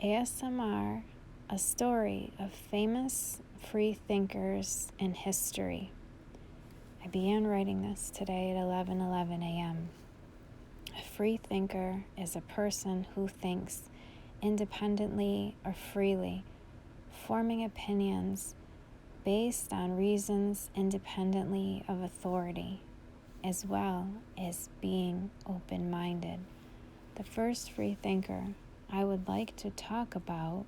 ASMR, a story of famous free thinkers in history. I began writing this today at 11:11 a.m. A free thinker is a person who thinks independently or freely, forming opinions based on reasons independently of authority, as well as being open-minded. The first free thinker I would like to talk about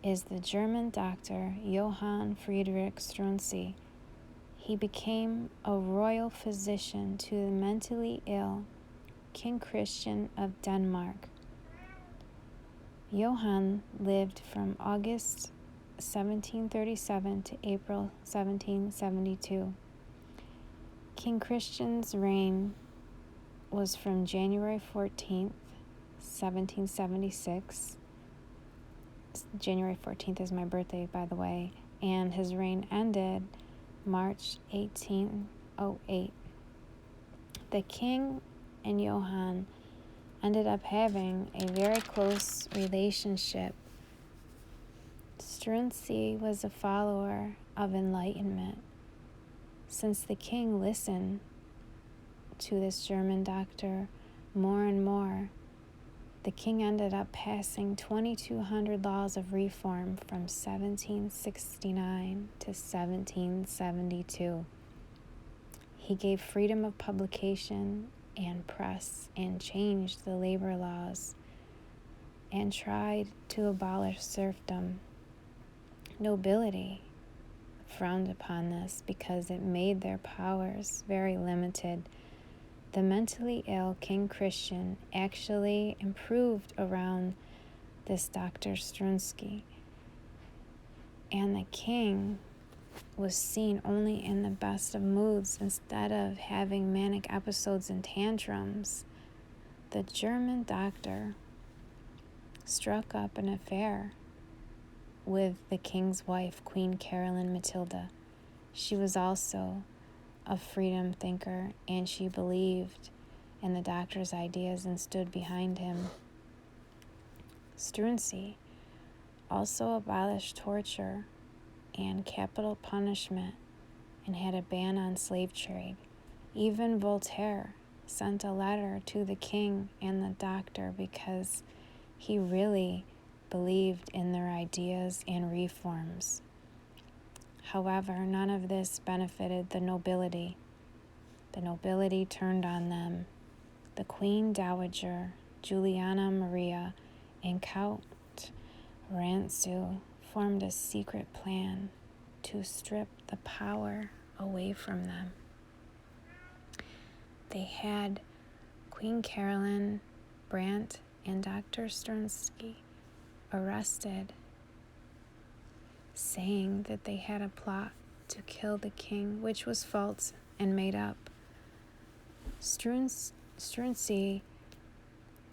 is the German doctor Johann Friedrichstrunsche. He became a royal physician to the mentally ill King Christian of Denmark. Johann lived from August 1737 to April 1772. King Christian's reign was from January 14th, 1776. January 14th is my birthday, by the way, and his reign ended March 1808. The king and Johann ended up having a very close relationship. Struensee was a follower of enlightenment. Since the king listened to this German doctor more and more, the king ended up passing 2,200 laws of reform from 1769 to 1772. He gave freedom of publication and press and changed the labor laws and tried to abolish serfdom. Nobility frowned upon this because it made their powers very limited. The mentally ill King Christian actually improved around this Dr. Struensee, and the king was seen only in the best of moods instead of having manic episodes and tantrums. The German doctor struck up an affair with the king's wife, Queen Caroline Matilda. She was also a freedom thinker, and she believed in the doctor's ideas and stood behind him. Struensee also abolished torture and capital punishment and had a ban on slave trade. Even Voltaire sent a letter to the king and the doctor because he really believed in their ideas and reforms. However, none of this benefited the nobility. The nobility turned on them. The Queen Dowager, Juliana Maria, and Count Rantzau formed a secret plan to strip the power away from them. They had Queen Caroline, Brandt, and Dr. Struensee arrested, saying that they had a plot to kill the king, which was false and made up. Struensee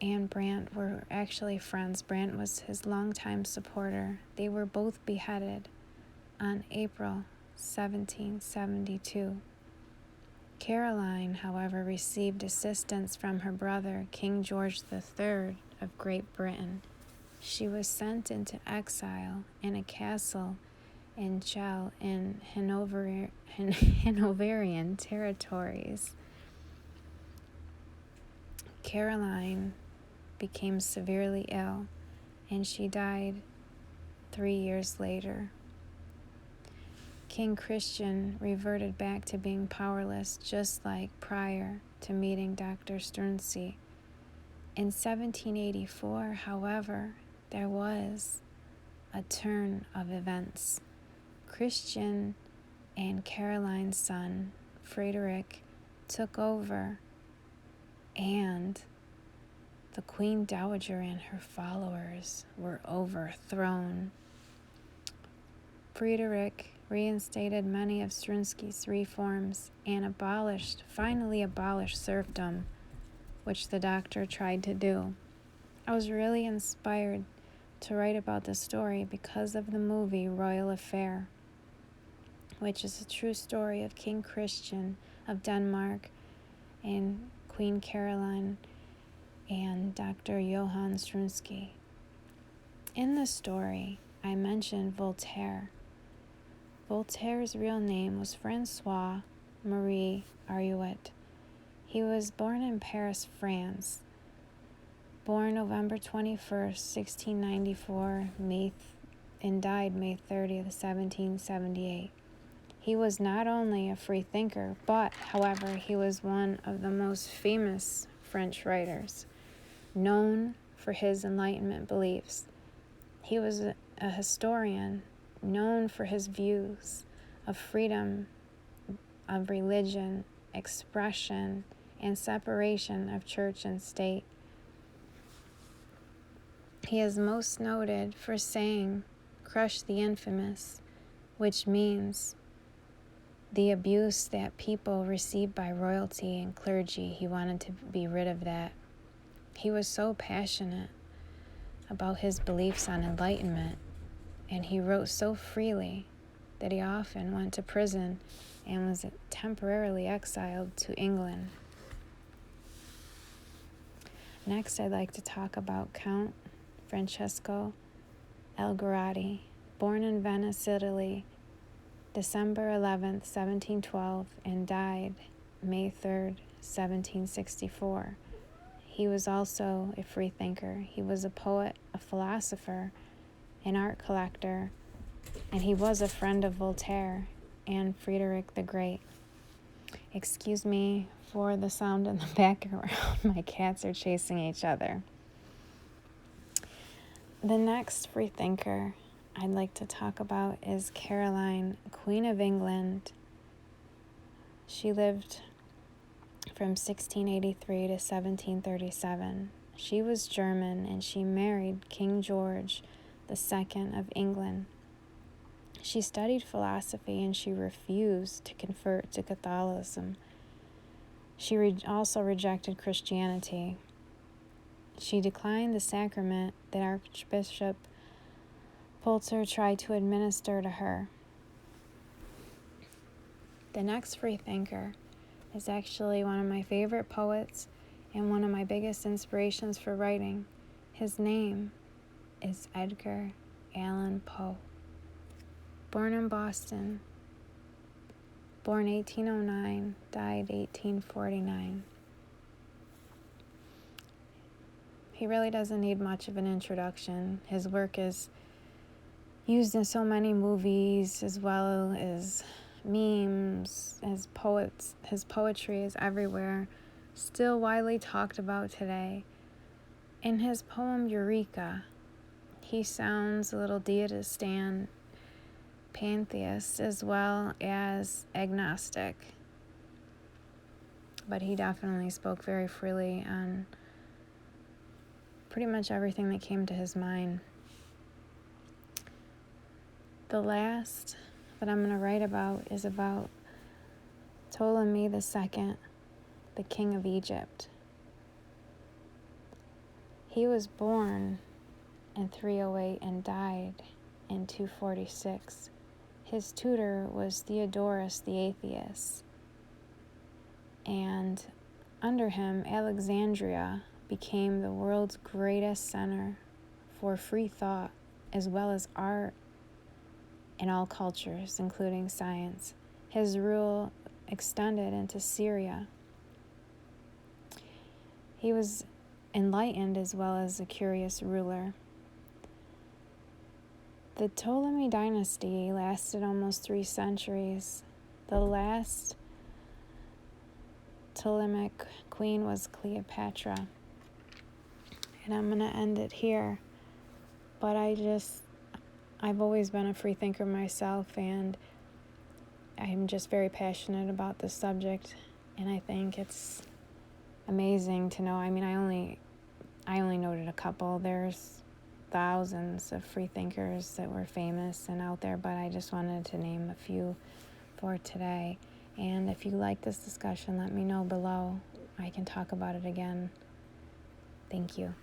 and Brandt were actually friends. Brandt was his longtime supporter. They were both beheaded on April 1772. Caroline, however, received assistance from her brother, King George III of Great Britain. She was sent into exile in a castle in Chell in Hanoverian territories. Caroline became severely ill, and she died 3 years later. King Christian reverted back to being powerless, just like prior to meeting Dr. Struensee. In 1784, however, there was a turn of events. Christian and Caroline's son, Frederick, took over, and the Queen Dowager and her followers were overthrown. Friedrich reinstated many of Struensee's reforms and finally abolished serfdom, which the doctor tried to do. I was really inspired to write about this story because of the movie Royal Affair, which is a true story of King Christian of Denmark and Queen Caroline and Dr. Johann Struensee. In the story, I mentioned Voltaire. Voltaire's real name was Francois Marie Arouet. He was born in Paris, France. Born November 21st, 1694, and died May 30th, 1778. He was not only a free thinker, but, however, he was one of the most famous French writers, known for his Enlightenment beliefs. He was a historian, known for his views of freedom of religion, expression, and separation of church and state. He is most noted for saying, "Crush the infamous," which means the abuse that people received by royalty and clergy. He wanted to be rid of that. He was so passionate about his beliefs on enlightenment, and he wrote so freely that he often went to prison and was temporarily exiled to England. Next, I'd like to talk about Count Francesco Garati, born in Venice, Italy, December 11th, 1712, and died May 3rd, 1764. He was also a free thinker. He was a poet, a philosopher, an art collector, and he was a friend of Voltaire and Friedrich the Great. Excuse me for the sound in the background. My cats are chasing each other. The next free thinker I'd like to talk about is Caroline, Queen of England. She lived from 1683 to 1737. She was German, and she married King George II of England. She studied philosophy, and she refused to convert to Catholicism. She also rejected Christianity. She declined the sacrament that Archbishop Pulitzer tried to administer to her. The next free thinker is actually one of my favorite poets and one of my biggest inspirations for writing. His name is Edgar Allan Poe. Born in Boston, born 1809, died 1849. He really doesn't need much of an introduction. His work is used in so many movies as well as memes. His poetry is everywhere, still widely talked about today. In his poem Eureka, he sounds a little deist and pantheist as well as agnostic, but he definitely spoke very freely on pretty much everything that came to his mind. The last that I'm going to write about is about Ptolemy II, the king of Egypt. He was born in 308 and died in 246. His tutor was Theodorus the Atheist, and under him, Alexandria became the world's greatest center for free thought as well as art in all cultures, including science. His rule extended into Syria. He was enlightened as well as a curious ruler. The Ptolemy dynasty lasted almost 3 centuries. The last Ptolemaic queen was Cleopatra. And I'm going to end it here. But I've always been a free thinker myself, and I'm just very passionate about this subject, and I think it's amazing to know. I mean, I only noted a couple. There's thousands of free thinkers that were famous and out there, but I just wanted to name a few for today. And if you like this discussion, let me know below. I can talk about it again. Thank you.